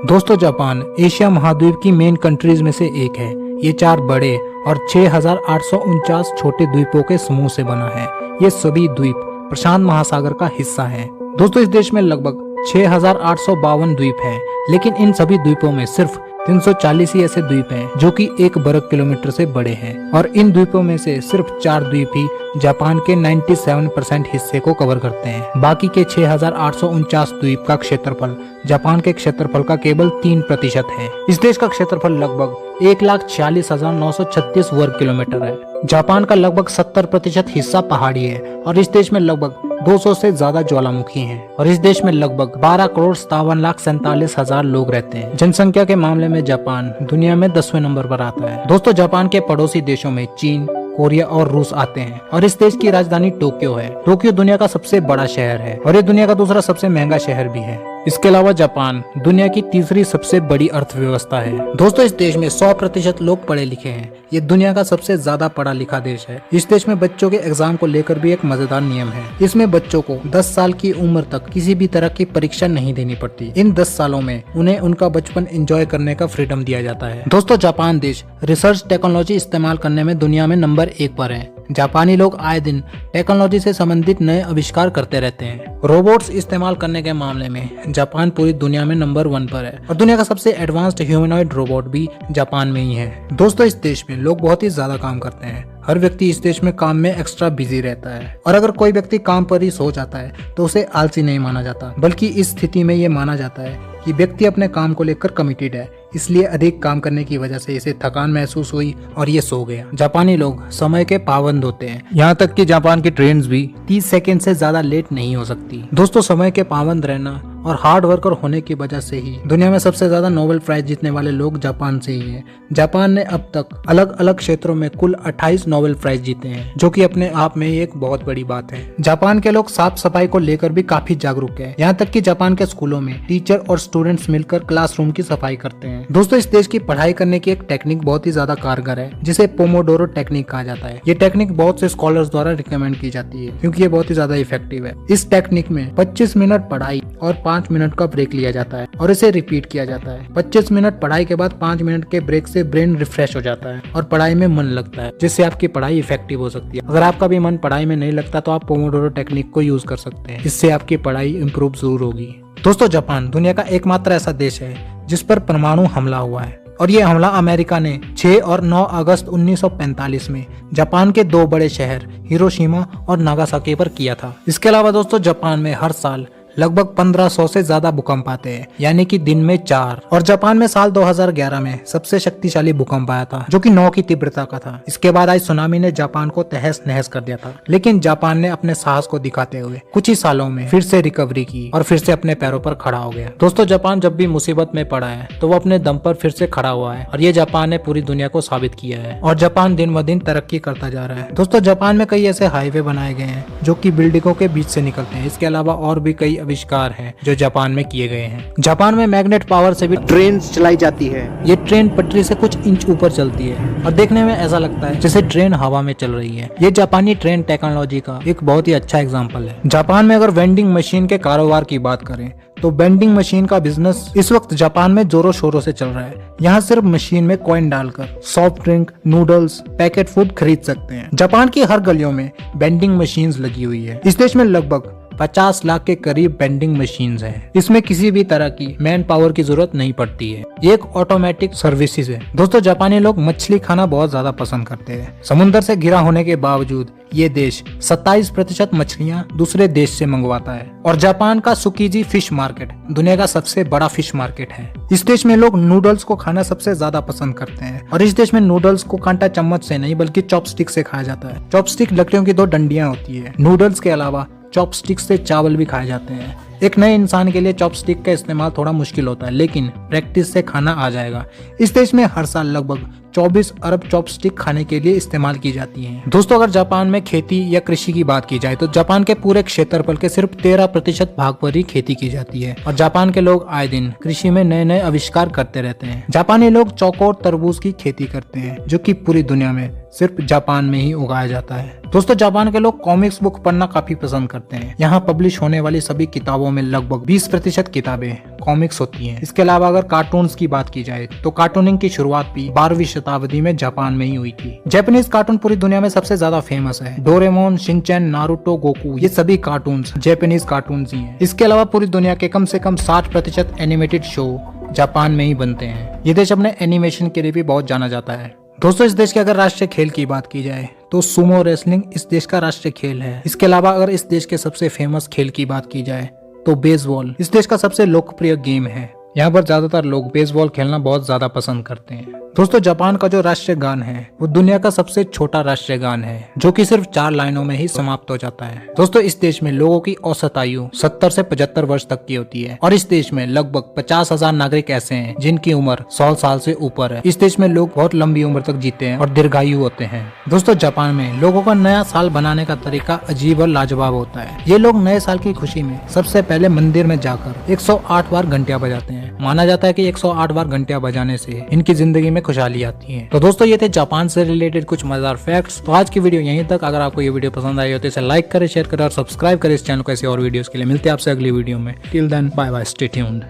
दोस्तों Japan Asia महाद्वीप की मेन कंट्रीज में से एक है। ये 4 बड़े और 6,849 छोटे द्वीपों के समूह से बना है। ये सभी द्वीप प्रशांत महासागर का हिस्सा हैं। दोस्तों इस देश में लगभग 6,852 द्वीप हैं, लेकिन इन सभी द्वीपों में सिर्फ 340 ही ऐसे द्वीप हैं जो कि 1 वर्ग किलोमीटर से बड़े हैं, और इन द्वीपों में से सिर्फ 4 द्वीप ही जापान के 97% हिस्से को कवर करते हैं। बाकी के 6,849 द्वीप का क्षेत्रफल जापान के क्षेत्रफल का केवल 3% है। इस देश का क्षेत्रफल लगभग 1,46,936 वर्ग किलोमीटर है। जापान का लगभग 70% हिस्सा पहाड़ी है और इस देश में लगभग 200 से ज्यादा ज्वालामुखी हैं, और इस देश में लगभग 12,57,47,000 लोग रहते हैं। जनसंख्या के मामले में जापान दुनिया में 10वें नंबर पर आता है। दोस्तों जापान के पड़ोसी देशों में चीन, कोरिया और रूस आते हैं, और इस देश की राजधानी टोक्यो है। टोक्यो दुनिया का सबसे बड़ा शहर है और ये दुनिया का दूसरा सबसे महंगा शहर भी है। इसके अलावा जापान दुनिया की तीसरी सबसे बड़ी अर्थव्यवस्था है। दोस्तों इस देश में 100% लोग पढ़े लिखे हैं। ये दुनिया का सबसे ज्यादा पढ़ा लिखा देश है। इस देश में बच्चों के एग्जाम को लेकर भी एक मजेदार नियम है। इसमें बच्चों को 10 साल की उम्र तक किसी भी तरह की परीक्षा नहीं देनी पड़ती। इन 10 सालों में उन्हें उनका बचपन एंजॉय करने का फ्रीडम दिया जाता है। दोस्तों जापान देश रिसर्च टेक्नोलॉजी इस्तेमाल करने में दुनिया में नंबर 1 पर है। जापानी लोग आए दिन टेक्नोलॉजी से संबंधित नए आविष्कार करते रहते हैं। रोबोट्स इस्तेमाल करने के मामले में जापान पूरी दुनिया में नंबर 1 पर है, और दुनिया का सबसे एडवांस्ड ह्यूमनॉइड रोबोट भी जापान में ही है। दोस्तों इस देश में लोग बहुत ही ज्यादा काम करते हैं। हर व्यक्ति इस देश में काम में एक्स्ट्रा बिजी रहता है, और अगर कोई व्यक्ति काम पर ही सो जाता है तो उसे आलसी नहीं माना जाता, बल्कि इस स्थिति में ये माना जाता है कि व्यक्ति अपने काम को लेकर कमिटेड है, इसलिए अधिक काम करने की वजह से इसे थकान महसूस हुई और ये सो गया। जापानी लोग समय के पाबंद होते हैं, यहाँ तक कि जापान की ट्रेन्स भी 30 सेकंड से ज्यादा लेट नहीं हो सकती। दोस्तों समय के पाबंद रहना और हार्ड वर्कर होने की वजह से ही दुनिया में सबसे ज्यादा नोबेल प्राइज जीतने वाले लोग जापान से ही हैं। जापान ने अब तक अलग अलग क्षेत्रों में कुल 28 नोबेल प्राइज जीते हैं, जो कि अपने आप में एक बहुत बड़ी बात है। जापान के लोग साफ सफाई को लेकर भी काफी जागरूक है। यहाँ तक कि जापान के स्कूलों में टीचर और स्टूडेंट्स मिलकर क्लासरूम की सफाई करते हैं। दोस्तों इस देश की पढ़ाई करने की एक टेक्निक बहुत ही ज्यादा कारगर है, जिसे पोमोडोरो टेक्निक कहा जाता है। ये टेक्निक बहुत से स्कॉलर्स द्वारा रिकमेंड की जाती है, क्योंकि ये बहुत ही ज्यादा इफेक्टिव है। इस टेक्निक में 25 मिनट पढ़ाई और 5 मिनट का ब्रेक लिया जाता है, और इसे रिपीट किया जाता है। 25 मिनट पढ़ाई के बाद 5 मिनट के ब्रेक से ब्रेन रिफ्रेश हो जाता है और पढ़ाई में मन लगता है, जिससे आपकी पढ़ाई इफेक्टिव हो सकती है। अगर आपका भी मन पढ़ाई में नहीं लगता तो आप पोमोडोरो टेक्निक को यूज कर सकते हैं। इससे आपकी पढ़ाई इंप्रूव जरूर होगी। दोस्तों जापान दुनिया का एकमात्र ऐसा देश है जिस पर परमाणु हमला हुआ है, और ये हमला अमेरिका ने 6 और 9 अगस्त 1945 में जापान के 2 बड़े शहर हिरोशिमा और नागासाकी पर किया था। इसके अलावा दोस्तों जापान में हर साल लगभग 1500 से ज्यादा भूकंप आते हैं, यानी कि दिन में 4। और जापान में साल 2011 में सबसे शक्तिशाली भूकंप आया था, जो कि 9 की तीव्रता का था। इसके बाद आई सुनामी ने जापान को तहस नहस कर दिया था, लेकिन जापान ने अपने साहस को दिखाते हुए कुछ ही सालों में फिर से रिकवरी की और फिर से अपने पैरों पर खड़ा हो गया। दोस्तों जापान जब भी मुसीबत में पड़ा है तो वो अपने दम पर फिर से खड़ा हुआ है, और ये जापान ने पूरी दुनिया को साबित किया है, और जापान दिन ब दिन तरक्की करता जा रहा है। दोस्तों जापान में कई ऐसे हाईवे बनाए गए हैं जो कि बिल्डिंगों के बीच से निकलते हैं। इसके अलावा और भी कई आविष्कार हैं जो जापान में किए गए हैं। जापान में मैग्नेट पावर से भी ट्रेन चलाई जाती है। ये ट्रेन पटरी से कुछ इंच ऊपर चलती है और देखने में ऐसा लगता है जैसे ट्रेन हवा में चल रही है। ये जापानी ट्रेन टेक्नोलॉजी का एक बहुत ही अच्छा एग्जांपल है। जापान में अगर वेंडिंग मशीन के कारोबार की बात करें तो वेंडिंग मशीन का बिजनेस इस वक्त जापान में जोरों शोरों से चल रहा है। यहाँ सिर्फ मशीन में कॉइन डालकर soft drink, noodles, packet food खरीद सकते हैं। जापान की हर गलियों में वेंडिंग मशीन्स लगी हुई है। इस देश में लगभग 50 लाख के करीब वेंडिंग मशीन्स हैं। इसमें किसी भी तरह की मैन पावर की जरूरत नहीं पड़ती है। ये एक ऑटोमेटिक सर्विसेज है। दोस्तों जापानी लोग मछली खाना बहुत ज्यादा पसंद करते हैं। समुद्र से घिरा होने के बावजूद ये देश 27% मछलियाँ दूसरे देश से मंगवाता है, और जापान का सुकीजी फिश मार्केट दुनिया का सबसे बड़ा फिश मार्केट है। इस देश में लोग नूडल्स को खाना सबसे ज्यादा पसंद करते हैं, और इस देश में नूडल्स को कांटा चम्मच से नहीं बल्कि चॉपस्टिक से खाया जाता है। चॉपस्टिक लकड़ियों की 2 डंडियां होती है। नूडल्स के अलावा चॉपस्टिक से चावल भी खाए जाते हैं। एक नए इंसान के लिए चॉपस्टिक का इस्तेमाल थोड़ा मुश्किल होता है, लेकिन प्रैक्टिस से खाना आ जाएगा। इस देश में हर साल लगभग 24 अरब चॉपस्टिक खाने के लिए इस्तेमाल की जाती हैं। दोस्तों अगर जापान में खेती या कृषि की बात की जाए तो जापान के पूरे क्षेत्रफल के सिर्फ 13% भाग पर ही खेती की जाती है और जापान के लोग आए दिन कृषि में नए नए आविष्कार करते रहते हैं। जापानी लोग चौकोर तरबूज की खेती करते हैं जो कि पूरी दुनिया में सिर्फ जापान में ही उगाया जाता है। दोस्तों जापान के लोग कॉमिक्स बुक पढ़ना काफी पसंद करते हैं। यहाँ पब्लिश होने वाली सभी किताबों में लगभग 20% किताबें कॉमिक्स होती हैं। इसके अलावा अगर कार्टून्स की बात की जाए तो कार्टूनिंग की शुरुआत भी 12वीं शताब्दी में जापान में ही हुई थी। जापानीज कार्टून पूरी दुनिया में सबसे ज्यादा फेमस है। डोरेमोन, शिनचैन, नारुतो, गोकू ये सभी कार्टून्स जापानीज कार्टून्स ही हैं। इसके अलावा पूरी दुनिया के कम से कम 60% एनिमेटेड शो जापान में ही बनते हैं। ये देश अपने एनिमेशन के लिए भी बहुत जाना जाता है। दोस्तों इस देश के अगर राष्ट्रीय खेल की बात की जाए तो सुमो रेसलिंग इस देश का राष्ट्रीय खेल है। इसके अलावा अगर इस देश के सबसे फेमस खेल की बात की जाए तो बेसबॉल इस देश का सबसे लोकप्रिय गेम है। यहाँ पर ज्यादातर लोग बेसबॉल खेलना बहुत ज्यादा पसंद करते हैं। दोस्तों जापान का जो राष्ट्रीय गान है वो दुनिया का सबसे छोटा राष्ट्रीय गान है जो कि सिर्फ 4 लाइनों में ही समाप्त हो जाता है। दोस्तों इस देश में लोगों की औसत आयु 70 से 75 वर्ष तक की होती है और इस देश में लगभग 50,000 नागरिक ऐसे हैं जिनकी उम्र 100 साल से ऊपर है। इस देश में लोग बहुत लंबी उम्र तक जीते हैं और दीर्घायु होते हैं। दोस्तों जापान में लोगों का नया साल बनाने का तरीका अजीब और लाजवाब होता है। ये लोग नए साल की खुशी में सबसे पहले मंदिर में जाकर 108 बार घंटियां बजाते हैं। माना जाता है कि 108 बार घंटियां बजाने से इनकी जिंदगी में खुशहाली आती है। तो दोस्तों ये थे जापान से रिलेटेड कुछ मजेदार फैक्ट्स। तो आज की वीडियो यहीं तक। अगर आपको ये वीडियो पसंद आई हो तो इसे लाइक करें, शेयर करें और सब्सक्राइब करें इस चैनल को ऐसे और वीडियोस के लिए। मिलते हैं आपसे अगली वीडियो में। Till then bye bye, stay tuned.